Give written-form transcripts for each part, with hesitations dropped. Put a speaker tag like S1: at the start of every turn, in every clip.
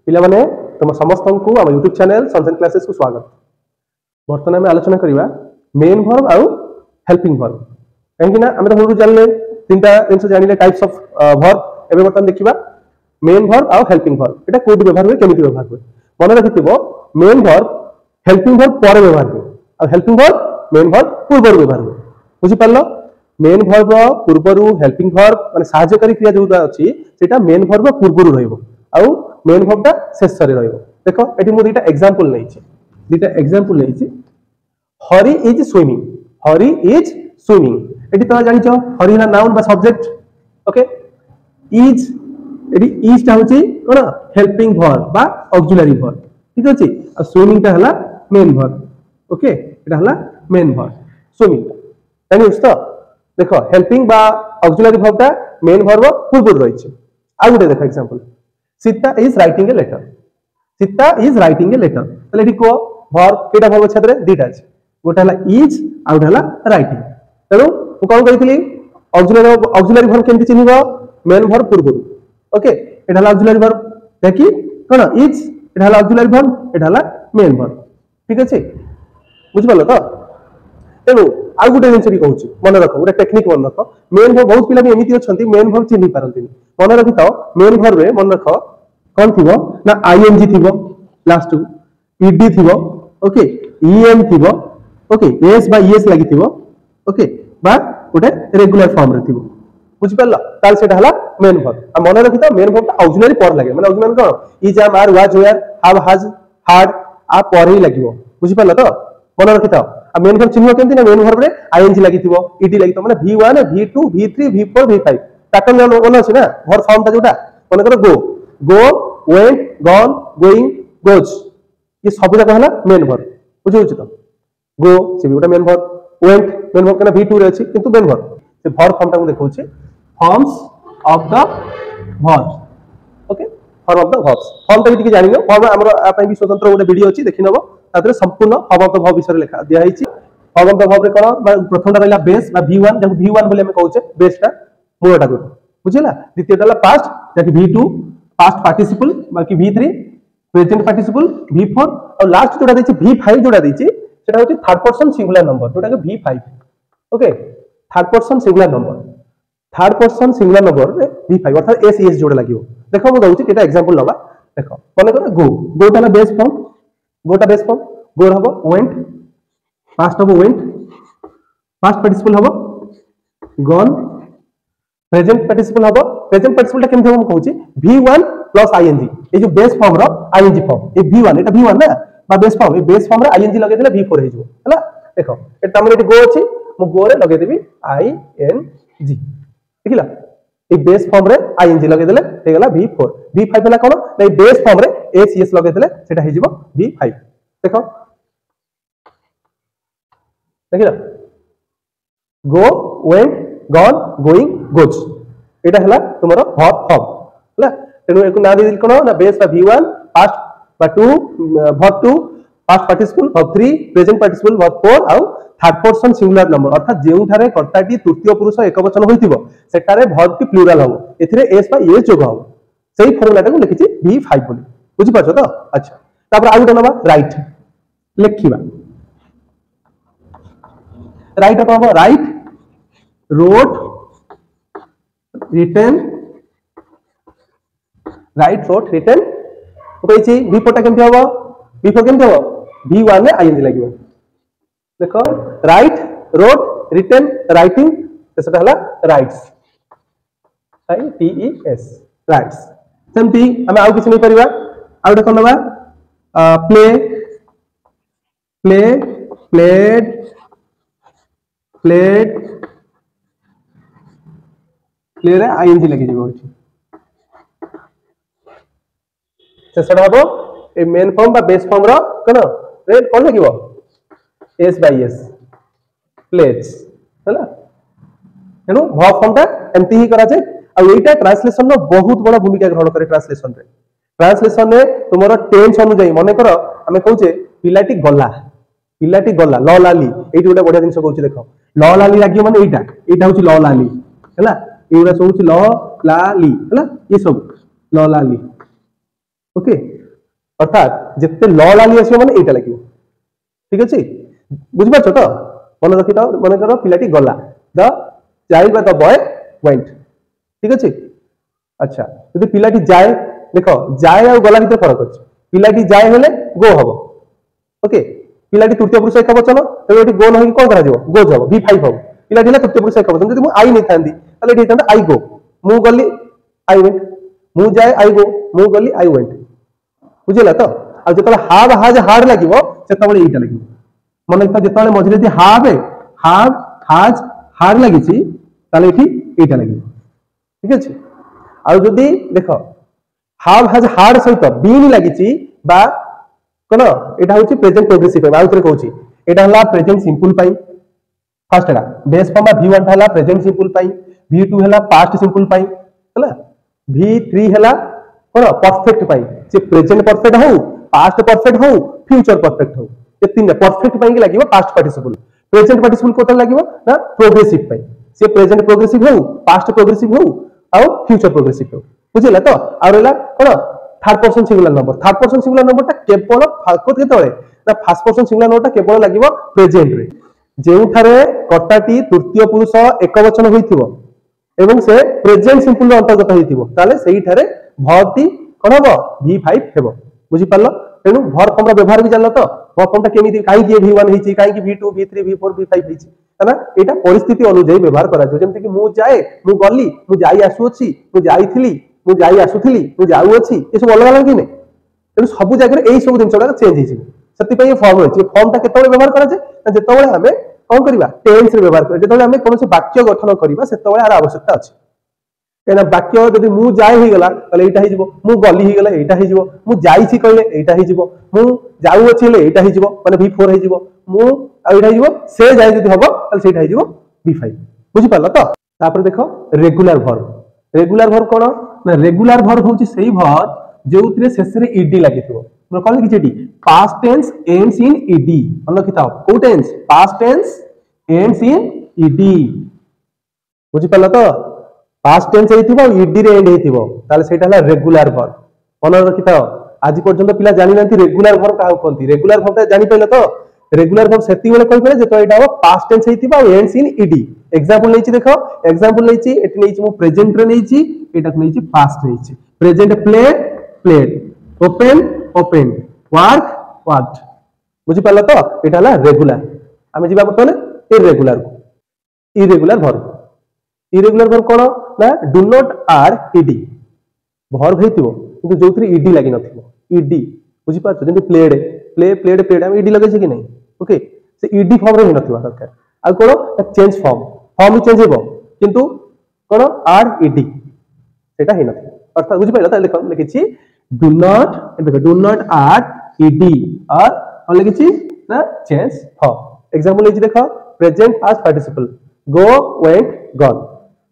S1: पिला माने तुम समस्त को आम यूट्यूब चैनल सनशाइन क्लासेस को स्वागत। बर्तमान आम आलोचना करवा मेन वर्ब आउ हेल्पिंग वर्ब। कहीं आम तो जानले तीनटा जिन जानले टाइप्स ऑफ वर्ब। एबे बर्तमान देखिबा मेन वर्ब आउ हेल्पिंग वर्ब एटा कोड व्यवहार हुए केमिति व्यवहार हुए मन रखिथिबो। मेन वर्ब हेल्पिंग वर्ब पर व्यवहार हुए और हेल्पिंग वर्ब मेन वर्ब पूर्व व्यवहार हुए। बुझि पारलो मेन वर्ब पूर्वरु हेल्पिंग वर्ब माने सहायकारी क्रिया जोटा अछि सेटा मेन वर्ब पूर्वरु रहइबो आउ मेन वर्ब शेष रे रहइबो। देखो एठी मु दुईटा एग्जांपल लेछि Hari is swimming. Hari is swimming एठी तो जानिछो हरि ना नाउन बा सब्जेक्ट। ओके इज एठी इज ता होची कोन हेल्पिंग वर्ब बा ऑक्सिलरी वर्ब। ठीक अछि आ स्विमिंग ता हला मेन वर्ब। ओके एटा हला मेन वर्ब स्विमिंग जानिस तो। देखो हेल्पिंग बा ऑक्सिलरी वर्ब ता मेन वर्ब पूर्व रहिছে। आ गुटे देखो example Sita is writing a letter. Sita is writing a letter तले एठी को वर्ब केटा वर्ब छेदरे दीटा अछि गोटा हला इज आ गोटा हला राइटिंग। तेनु मु कोन कहितली ऑक्सिलरी वर्ब केमति चिन्हिबो मेन वर्ब पूर्व। ओके एटा हला ऑक्सिलरी वर्ब देखि कोन इज एटा हला ऑक्सिलरी वर्ब एटा हला मेन वर्ब। ठीक अछि बुझि पालो तो। तेनु आ गुटे जिंस भी कहूची मन रखो गोटे टेक्निक मन रखो। मेन वर्ब बहुत पिला भी एमिति अछंती मेन वर्ब चिन्हि पारंती मन रखि तो। मेन वर्ब रे मन रखो कोन थिबो ना आईएनजी थिबो लास्ट टू ईडी थिबो। ओके ईएम थिबो। ओके एस बा ईएस लागि थिबो। ओके बा गोटे रेगुलर फॉर्म रे थिबो। बुझि पारला ताल सेटा हला मेन वर्ब। आ मन रखि तो मेन वर्ब ऑक्सिलरी पर लागे माने ऑक्सिलरी कोन is are was were have has had आ पर ही लागिवो। बुझि पारला तो मन रखि तो। आ मेन वर्ब चिन्ह केमति ना मेन वर्ब रे आईएनजी लागि थिबो ईडी लागि तो माने v1 v2 v3 v4 v5 pattern मन अछि ना वर्ब फॉर्म ता जोटा मन करो go go went gone going goes ये सब जाक हला मेन वर्ब। बुझि होछि तो गो से भी गोटा main verb went main verb कना v2 रे अछि किंतु मेन वर्ब से वर्ब फॉर्म ता को देखौ छी forms of the verbs. Okay form of the verbs form ता कि जानिनो फॉर्म हमरो आ पई भी स्वतंत्र गोटे वीडियो अछि देखि नबो तादरे संपूर्ण फॉर्म ऑफ द वर्ब विषय लिखा दिया हिची। फॉर्म ऑफ द वर्ब रे कोन प्रथमटा रहला बेस बा v1 जब v1 बोले हम कहउचे बेस टा मूलटा को बुझिला। द्वितीयटा हला पास्ट जकि v2 पास्ट पार्टिसिपल बाकी v3 प्रेजेंट पार्टिसिपल v4 और लास्ट जोड़ा दैछि v5 जोड़ा दैछि सेटा होछि थर्ड पर्सन सिंगुलर नंबर जोटा के v5। Okay third person singular number रे v5 अर्थात s s जोड़ा लागियो। देखो मु दउछि केटा एग्जांपल लबा। देखो माने कर गो गोटा ला बेस फॉर्म गोटा बेस फॉर्म गो हबो वेंट पास्ट हबो वेंट पास्ट पार्टिसिपल हबो गॉन प्रेजेंट पार्टिसिपल हबो प्रेजेंट पार्टिसिपल ता केमथि हम कहउछि v1 प्लस आईएनजी ए जो बेस फॉर्म रो आईएनजी फॉर्म ए v1 एटा v1 ना बा बेस फॉर्म ए बेस फॉर्म रे आईएनजी लगे देले v4 हे जो हला। देखो ए तमरे एटी गो अछि मु गो रे लगे देबी आईएनजी देखिला ए बेस फॉर्म रे आईएनजी लगे देले हे गेला v4 v5 हला कोन ए बेस फॉर्म रे एस एस लगे देले सेटा हे जिवो v5। देखो देखिला गो वेंट गॉन गोइंग गोज एटा हला तुमरो वर्ब फॉर्म हला। तेनु एको ना दिल कोन ना बेस बा v1 पास्ट बा 2 verb 2 past participle verb 3 present participle verb 4 आउ थर्ड पर्सन सिंगुलर नंबर अर्थात जेउ थारे कर्ताटी तृतीय पुरुष एकवचन होइतिबो सेटारे वर्ब की प्लुरल हो एथिरे s बा s जोग हो सेही फॉर्मूलाटा को लिखिछि v5 बोली। बुझि पाछो तो। अच्छा तापर आ गुटे नबा राइट लिखिबा राइट apa हो right wrote written right wrote written कहैछि v4 टा केमथि हबो v4 केमथि हबो v1 रे आईएनजी लागिवो। देखो राइट wrote written राइटिंग सेटा हला writes I T E S writes. सेमती हम आउ किछ नै परिबा आ उडा कोनबा play play played played play रे आईएनजी लगे जिवो अछि सेटा हबो ए मेन फॉर्म बा बेस फॉर्म रो कोन रे कोन लागिवो s बाय s प्लेट्स हला। एनु वर्ब फॉर्म ता एमती ही करा जाय आ एटा ट्रांसलेशन रो बहुत बड़ा भूमिका ग्रहण करे। ट्रांसलेशन रे तुमरो टेंस अनुଯାयी माने करो हमें कहूचे पिलाटी गला ल लाली एटी गोटे बढ़िया जिंस कहूचे देखो ल लाली लागियो माने एटा होची ल लाली हला। एउरा सब होची ल लाली हला ये सब ल लाली। ओके अर्थात जिते ल लाली आसो माने एटा लगे ठीक अच्छे बुझी पारछ तो मन रखी था मन कर पिलाटी गला द चाइल्ड बा द बॉय वेंट ठीक अच्छे अच्छा यदि पिलाटी जाए देख जाए और गला भीतर फरक अच्छे पिलाटी जाए हेले गो हम ओके पिलाटी तृतीय पुरुष एक वचन तो ये गो नहीं कौन करा गो जब V5 हम पिलाटी है तृतीय पुरुष एक वचन जब आई नहीं था ताले एठी आई गो मु गली आई वेंट मु जाए आई गो मु गली आई वेंट बुझिला तो आ जतले हाव हाज हार्ड लागिवो सेतबळे एटा लागिवो मन रखता जतले मझिरे दि हाव हाज हार्ड लागिछि ताले एठी एटा लागिवो ठीक अछि आ जदि देखो हाव हाज हार्ड सहित बीन लागिछि बा कोन एटा होछि प्रेजेंट प्रोग्रेसिव आ उतरे कहूछि एटा हला प्रेजेंट सिंपल पाई फर्स्ट एटा बेस फॉर्म V1 हला प्रेजेंट सिंपल पाई V2 हला पास्ट सिंपल पाई हला V3 हला कोन परफेक्ट पाई जे प्रेजेंट परफेक्ट हो पास्ट परफेक्ट हो फ्यूचर परफेक्ट हो ये तीन परफेक्ट पाई के लागिवो पास्ट पार्टिसिपल प्रेजेंट पार्टिसिपल कोटा लागिवो ना प्रोग्रेसिव पाई से प्रेजेंट प्रोग्रेसिव हो पास्ट प्रोग्रेसिव हो आ फ्यूचर प्रोग्रेसिव हो बुझिला तो आ रहला कोन थर्ड पर्सन सिंगुलर नंबर ता केवल फाल्कोत केतळे ना फर्स्ट पर्सन सिंगुलर नंबर ता केवल लागिवो प्रेजेंट रे जेउ थारे कर्ताटी तृतीय पुरुष एकवचन होइथिवो एवं से प्रेजेंट सिंपल अंतर्गत होइथिवो ताले सेही थारे भर्ती कोन हबो V5 हेबो बुझि पारलो तेनु भर फॉर्म रा व्यवहार भी जानलो तो भर फॉर्म ता केमिति काई कि V1 हिची काई कि V2 V3 V4 V5 हिची है ना एटा परिस्थिति अनुसार व्यवहार करा जो जेमति कि मु जाए मु गली मु जाई आसु अछि मु जाईथिली मु जाई आसुथिली मु जाऊ अछि ए सब अलग अलग कि नै तेनु सब जगह एई सब दिनसडा चेंज हिची सति पई फॉर्म होछि फॉर्म ता केतबळे व्यवहार करा जे जेतबळे हमें कोन करबा टेंस रे व्यवहार कर जेतबळे हमें कोनसे वाक्य गठन करबा सेतबळे आर आवश्यकता अछि केना वाक्य जदि मु जाय हि गला तले एटा हि जिवो मु गली हि गला एटा हि जिवो मु जाईछि कहले एटा हि जिवो मु जाऊ अछि ले एटा हि जिवो माने V4 हि जिवो मु आ एटा हि जिवो से जाय जदि हबो तले सेटा हि जिवो V5 बुझि पारला तो तापर देखो रेगुलर वर्ब कोन ना रेगुलर वर्ब होछि सेही वर्ब जेउतरे शेषरे ईडी लागिथिवो मन कहले कि जेटी past tense ends in ED मन किताब को tense past tense ends in ED बुझि पारला तो पास्ट टेंस हेतिबो ईडी रे एंड हेतिबो ताले सेटा हला रेगुलर वर्ब मन रखिताओ आज पर्यंत पिला जानि नथि रेगुलर वर्ब काहा कोंती रेगुलर वर्ब जानि पइले तो रेगुलर वर्ब सेति बेले कहि परे जे तो एटा हो पास्ट टेंस हेतिबो एंड्स इन ईडी एग्जांपल लेछि देखो एग्जांपल लेछि एटी लेछि मु प्रेजेंट रे लेछि एटा लेछि पास्ट रे लेछि present played open open work worked बुझि पारला तो एटा हला रेगुलर आमे जिबा बतले इरेगुलर वर्ब कोन ना do not are ED verb हेतिबो किंतु जोथि ईडी लागि नथिबो ईडी बुझि पाछ जेंति प्लेड हम ईडी लगै छै कि नै ओके से ईडी फॉर्म रे नथिबा दरकार आ कोन चेंज फॉर्म चेंज हेबो किंतु कोन आर ईडी सेटा हे नथि अर्थात बुझि पाइला त लिखि छी डू नॉट आर ईडी और हम लिखि छी ना चेंज फॉर्म एग्जांपल लेछि देखो प्रेजेंट पास्ट पार्टिसिपल गो went gone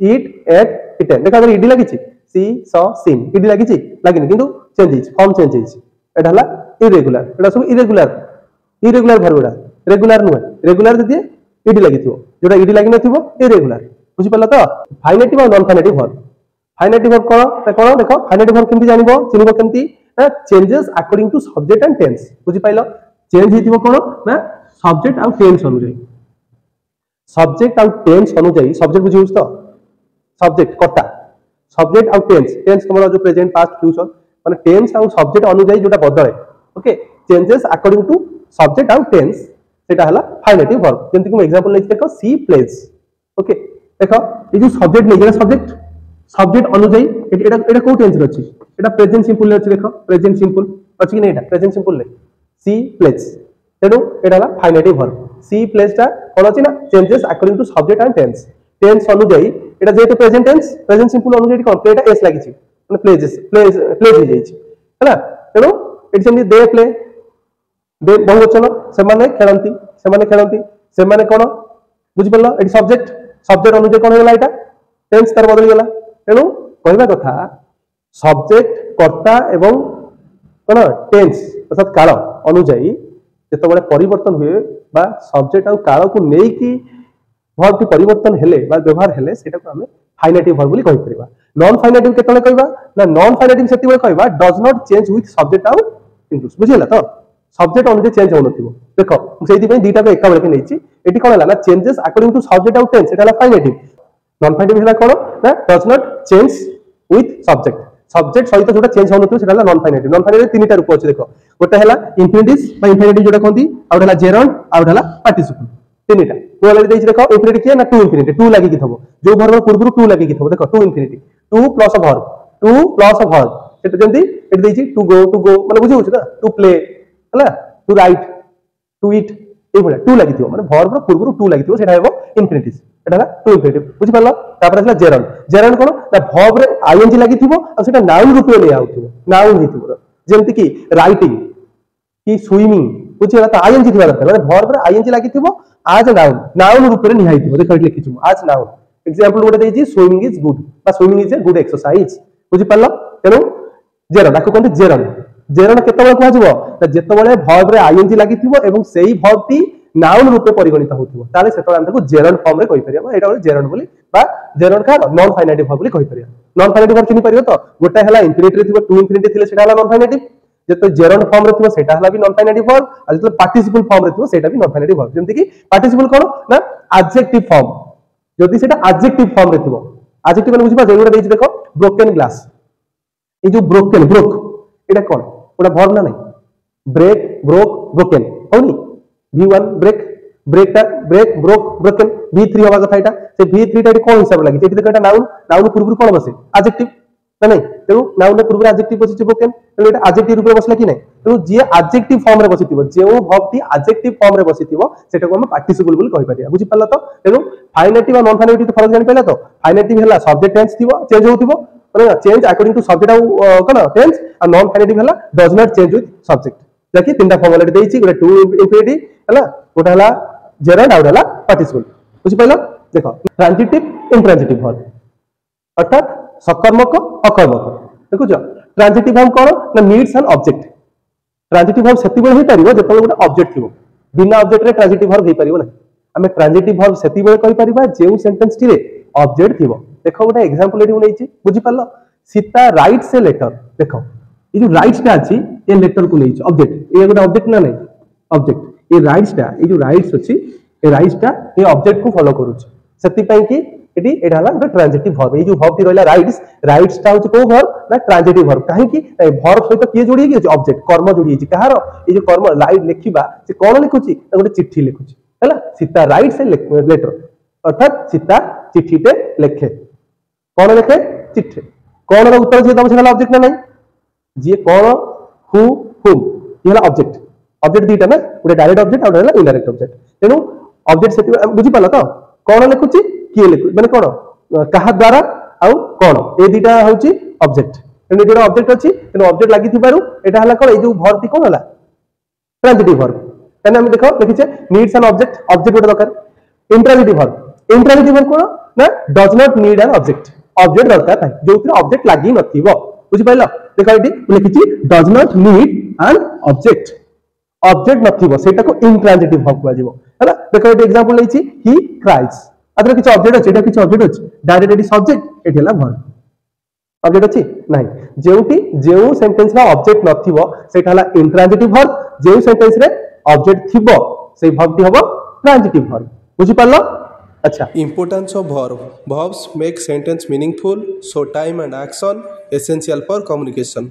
S1: eat ate eaten देखा अगर ईडी लागि छी सी सॉ सीन ईडी लागि छी लागिनी किंतु change hitch form change hitch एटा हला इरेगुलर एटा सब इरेगुलर वर्ब एटा रेगुलर नुहे रेगुलर जदि ईडी लागि थिबो जोटा ईडी लागि नथिबो इरेगुलर बुझि पाला तो फाइनेटिव और नॉन फाइनेटिव वर्ब कोन देखो फाइनेटिव वर्ब केमति जानिबो चिनिबो केमति ना changes according to subject and tense बुझि पाइलो चेंज हिथिबो कोन ना सब्जेक्ट और टेंस अनुसार सब्जेक्ट और टेंस अनुसार सब्जेक्ट बुझिउस तो सब्जेक्ट कर्ता सब्जेक्ट और टेंस तुम्हारा जो प्रेजेंट पास्ट फ्यूचर माने टेंस और सब्जेक्ट अनुसार जोटा बदले okay changes according to subject और टेंस सेटा हला फाइनेटिव वर्ब जेंति कि एग्जांपल ले देखो सी प्लेज ओके देखो ये जो सब्जेक्ट नहीं सब्जेक्ट अनुसार एटा को टेंस रे अछि एटा प्रेजेंट सिंपल रे अछि देखो प्रेजेंट सिंपल अछि कि नै एटा प्रेजेंट सिंपल रे सी प्लेज तेनु एटा हला फाइनेटिव वर्ब सी प्लेज ता कोन अछि ना changes according to subject and tense अनुसार एटा जेते प्रेजेंट सिंपल अनुसार कोन प्लेटा एस लागि छि माने प्लेज हो जाई छि हला तेनु एटी सेमि दे प्ले दे बहुवचन से खेलंती से माने कोन बुझि पल्ला एटी सब्जेक्ट अनुसार कोन होला एटा टेंस तार बदली गेला तेनु कहबा कथा सब्जेक्ट कर्ता एवं कोन टेंस अर्थात काल अनुसार जेतबेले परिवर्तन हुए बा सब्जेक्ट और काल को नै कि वर्ब परिवर्तन हेले बा व्यवहार हेले सेटा को हमें फाइनेटिव वर्ब बोली कहि परबा नॉन फाइनेटिव केतले कहबा ना नॉन फाइनेटिव सेति बेले कहबा does not change with subject और includes बुझिला तो सब्जेक्ट अनुसार चेंज होनथिबो देखो सेहि पई दीटा को एका बेले के नैछि एटी कोन हला ना changes according to subject out tense एटा हला फाइनेटिव नॉन फाइनेटिव हला कोन ना does not change with subject subject सहित जोटा चेंज होनथिबो सेटा हला नॉन फाइनेटिव तीनटा रूप अछि देखो गोटे हला इंफिनिटिव्स बा इंफिनिटिव जोटा कोंती आउट हला जेरंड आउट हला पार्टिसिपल तीनटा को अलरेडी देछि देखो इंफिनिटिव के ना टू इंफिनिटिव टू लागि कि थबो जो वर्ब पूर्वरु टू लागि कि थबो देखो to infinitive to plus of verb सेटा जंती एट देछि टू गो माने बुझि होछ ना टू प्ले हला टू राइट टू ईट ए बोला टू लागि थबो माने वर्ब रो पूर्वरु टू लागि थबो सेटा हेबो इंफिनिटिव एटा टू इंफिनिटिव बुझि पालो तापर असला जेरंड कोन ना वर्ब रे आईएनजी लागि थबो आ सेटा नाउन रूप ले आउथबो नाउन हिथबो जेंति कि राइटिंग कि स्विमिंग बुझिला त आईएनजी थिबा दरकार माने वर्ब रे आईएनजी लागि थबो आज नाउन रूप रे निहाई थबो देखो लिखि छु आज नाउन एग्जांपल गोटे देछि स्विमिंग इज गुड बा swimming is a good exercise बुझि पालो तेनु जेरंड आको कोन जेरंड केतबेले कहै जबो त जेतबेले वर्ब रे आईएनजी लागि थिबो एवं सेही वर्ब टी नाउन रूप परिगणित होथिबो ताले सेतबेले हम ताको जेरंड फॉर्म रे कहि परिया एटा बोले जेरंड बोली बा जेरंड का नॉन फाइनेटिव वर्ब बोली कहि परिया नॉन फाइनेटिव वर्ब चिनि परियो तो गोटा हला इंफिनिटिव रे थिबो टू इंफिनिटिव थिले सेटा हला नॉन फाइनेटिव जेतो जेरंड फॉर्म रे थिबो सेटा हला भी नॉन फाइनेटिव वर्ब आ जेतो पार्टिसिपल फॉर्म रे थिबो सेटा भी नॉन फाइनेटिव वर्ब जेंति कि पार्टिसिपल कोन ना एडजेक्टिव फॉर्म जदि सेटा एडजेक्टिव फॉर्म रे थिबो एडजेक्टिव माने बुझिबा जेगुडा देछि देखो ब्रोकन ग्लास ए जो ब्रोक एटा कोन ओटा वर्ब ना नहीं ब्रेक ब्रोकन होनी v1 break broke broken v3 होबा कथा एटा से v3 टा कोन हिसाब लागि जेति देखो एटा नाउन पूर्व कोन बसे एडजेक्टिव ना नहीं तेनु नाउन पूर्व एडजेक्टिव बसिछ ब्रोकन तेनु एटा एडजेक्टिव रूप रे बसला कि नहीं तेनु जे एडजेक्टिव फॉर्म रे बसिथिबो जेउ वर्ब टी एडजेक्टिव फॉर्म रे बसिथिबो सेटा को हम पार्टिसिपल बोली कहि परिया बुझि पल्ला तो तेनु फाइनेटिव और नॉन फाइनेटिव तो फरक जानि पयला तो फाइनेटिव हला सब्जेक्ट टेंस थिबो चेंज होथिबो माने चेंज अकॉर्डिंग टू सब्जेक्ट कोन टेंस और नॉन फाइनेटिव हला does not change with subject जाकि तीनटा फॉर्म अलरेडी देछि गोटे टू इंफिनिटिव हला गोटा हला जेरंड आउट हला पार्टिसिपल बुझि पयला देखो ट्रांजिटिव इंट्रांजिटिव वर्ब अर्थात सकर्मक अकर्मक देखुछ ट्रांजिटिव वर्ब कोन ना needs an object transitive verb सेति बेले हे परिबो जेतबेले गोटे ऑब्जेक्ट थिबो बिना ऑब्जेक्ट रे ट्रांजिटिव वर्ब हे परिबो ना हमें ट्रांजिटिव वर्ब सेति बेले कहि परिबा जेउ सेंटेंस टी रे ऑब्जेक्ट थिबो देखो गोटे एग्जांपल एठी नेछि बुझि पालो सीता राइट्स ए लेटर देखो ये जो राइट्स टा अछि ए लेटर को नेछि ऑब्जेक्ट ए गोटे ऑब्जेक्ट ना नहीं ऑब्जेक्ट ए राइट्स टा ए जो राइट्स अछि ए राइट्स टा ए ऑब्जेक्ट को फॉलो करूछ सेति पई कि एटी एटा हला गोटे ट्रांजिटिव वर्ब ए जो वर्ब टी रहला राइट्स टा होछि को वर्ब ना ट्रांजिटिव वर्ब काहे कि वर्ब सहित किए जोड़ी गेछि ऑब्जेक्ट कर्म जोड़ी गेछि कहार ए जो कर्म राइट लिखिबा से कोन लिखुछि गोटे चिट्ठी लिखुछि हला सीता राइट्स ए लेटर अर्थात सीता चिट्ठीटे लिखे कौन लिखे चिट्ठी कौन रो उत्तर जे दम से ऑब्जेक्ट ना नहीं जे कौन हु हुम ये हला ऑब्जेक्ट दीटा ना गोटे डायरेक्ट ऑब्जेक्ट और हला इनडायरेक्ट ऑब्जेक्ट तेनु ऑब्जेक्ट से बुझि पाला तो कौन लिखुची किए लिखु माने कौन कहा द्वारा आउ कौन ए दीटा होची ऑब्जेक्ट तेनु जेडा ऑब्जेक्ट अछि तेनु ऑब्जेक्ट लागि थिबारु एटा हला कोन ए जो वर्ब टी कोन हला ट्रांजिटिव वर्ब तेनु हम देखो लिखिचे नीड्स एन ऑब्जेक्ट गोटे दरकार इंट्रांजिटिव वर्ब कोन ना does not need an object दरकार था जो ऑब्जेक्ट लागि नथिबो बुझि पाइलो देखो एटी लिखिची does not need an object नथिबो सेटा को इंट्रांजिटिव वर्ब कहै जिवो हला देखो एटी एग्जांपल लेछि ही क्राइज अदर किछ ऑब्जेक्ट अछि एटा किछ ऑब्जेक्ट अछि डायरेक्ट एटी सब्जेक्ट एटी हला वर्ब ऑब्जेक्ट अछि नाही जेउटी जेउ सेंटेंस रा ऑब्जेक्ट नथिबो सेटा हला इंट्रांजिटिव वर्ब जेउ सेंटेंस रे ऑब्जेक्ट थिबो सेई वर्ब टी हबो ट्रांजिटिव वर्ब बुझि पालो अच्छा
S2: Importance of verbs make sentence meaningful, so time and action essential for communication.